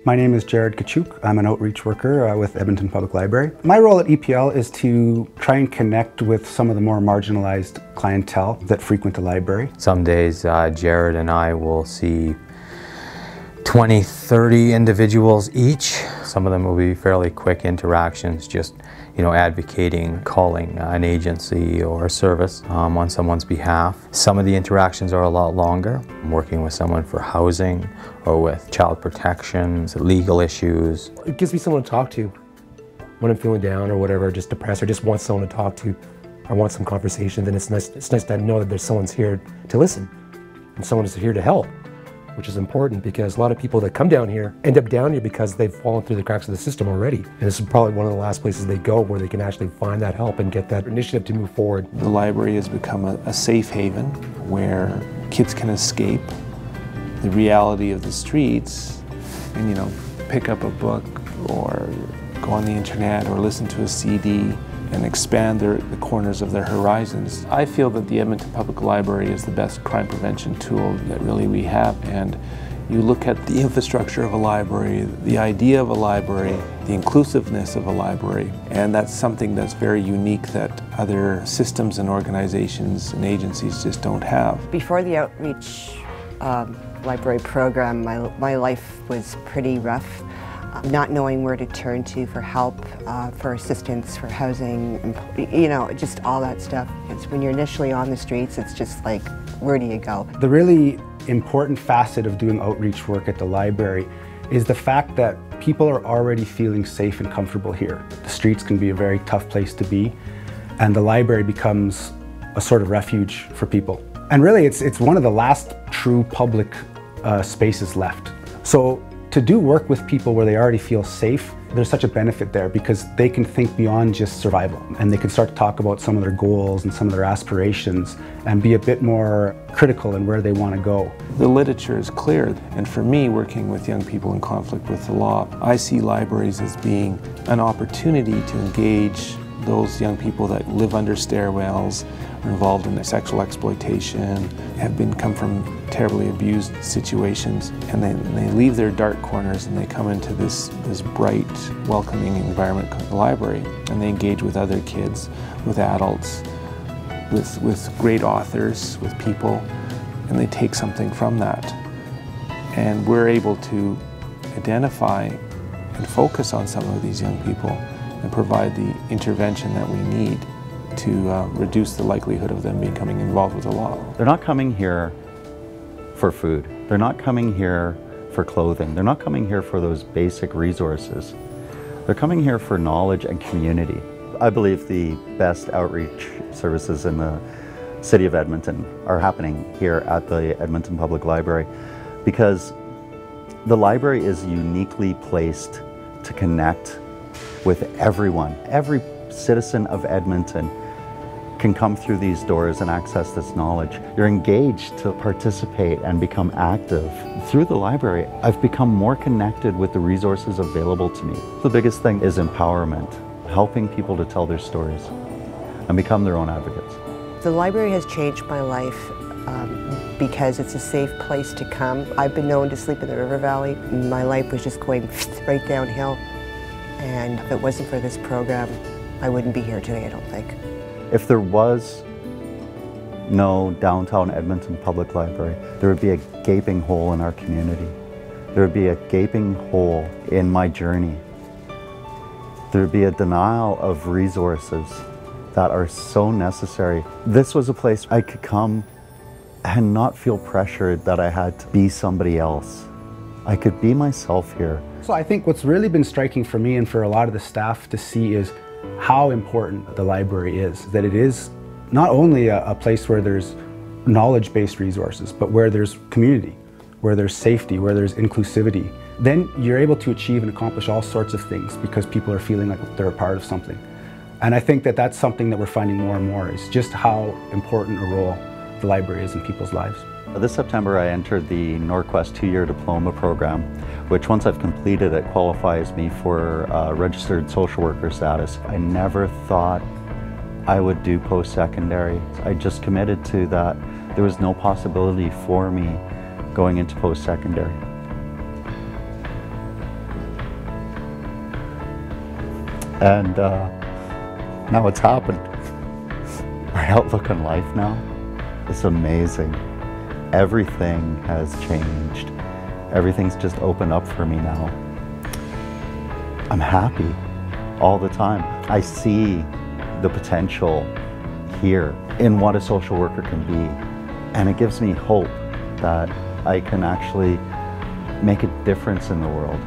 My name is Jared Kachuk. I'm an outreach worker with Edmonton Public Library. My role at EPL is to try and connect with some of the more marginalized clientele that frequent the library. Some days Jared and I will see 20, 30 individuals each. Some of them will be fairly quick interactions, just advocating, calling an agency or a service on someone's behalf. Some of the interactions are a lot longer. I'm working with someone for housing or with child protection, legal issues. It gives me someone to talk to when I'm feeling down or whatever, just depressed, or just want someone to talk to. I want some conversation, then it's nice to know that there's someone's here to listen and someone is here to help, which is important because a lot of people that come down here end up down here because they've fallen through the cracks of the system already. And this is probably one of the last places they go where they can actually find that help and get that initiative to move forward. The library has become a safe haven where kids can escape the reality of the streets and, pick up a book or go on the internet or listen to a CD and expand the corners of their horizons. I feel that the Edmonton Public Library is the best crime prevention tool that really we have. And you look at the infrastructure of a library, the idea of a library, the inclusiveness of a library, and that's something that's very unique that other systems and organizations and agencies just don't have. Before the outreach library program, my life was pretty rough. Not knowing where to turn to for help, for assistance, for housing, just all that stuff. Because when you're initially on the streets, it's just like, where do you go? The really important facet of doing outreach work at the library is the fact that people are already feeling safe and comfortable here. The streets can be a very tough place to be, and the library becomes a sort of refuge for people. And really, it's one of the last true public spaces left. So to do work with people where they already feel safe, there's such a benefit there because they can think beyond just survival and they can start to talk about some of their goals and some of their aspirations and be a bit more critical in where they want to go. The literature is clear, and for me, working with young people in conflict with the law, I see libraries as being an opportunity to engage those young people that live under stairwells, are involved in sexual exploitation, come from terribly abused situations, and they leave their dark corners and they come into this bright, welcoming environment called the library, and they engage with other kids, with adults, with great authors, with people, and they take something from that. And we're able to identify and focus on some of these young people and provide the intervention that we need to reduce the likelihood of them becoming involved with the law. They're not coming here for food. They're not coming here for clothing. They're not coming here for those basic resources. They're coming here for knowledge and community. I believe the best outreach services in the city of Edmonton are happening here at the Edmonton Public Library because the library is uniquely placed to connect with everyone. Every citizen of Edmonton can come through these doors and access this knowledge. You're engaged to participate and become active. Through the library, I've become more connected with the resources available to me. The biggest thing is empowerment, helping people to tell their stories and become their own advocates. The library has changed my life because it's a safe place to come. I've been known to sleep in the river valley. My life was just going right downhill. And if it wasn't for this program, I wouldn't be here today, I don't think. If there was no downtown Edmonton Public Library, there would be a gaping hole in our community. There would be a gaping hole in my journey. There would be a denial of resources that are so necessary. This was a place I could come and not feel pressured that I had to be somebody else. I could be myself here. So I think what's really been striking for me and for a lot of the staff to see is how important the library is. That it is not only a place where there's knowledge-based resources, but where there's community, where there's safety, where there's inclusivity. Then you're able to achieve and accomplish all sorts of things because people are feeling like they're a part of something. And I think that that's something that we're finding more and more is just how important a role the library is in people's lives. This September I entered the Norquest 2-year diploma program, which once I've completed it qualifies me for registered social worker status. I never thought I would do post-secondary. I just committed to that. There was no possibility for me going into post-secondary. And now it's happened. My outlook on life now is amazing. Everything has changed. Everything's just opened up for me now. I'm happy all the time. I see the potential here in what a social worker can be. And it gives me hope that I can actually make a difference in the world.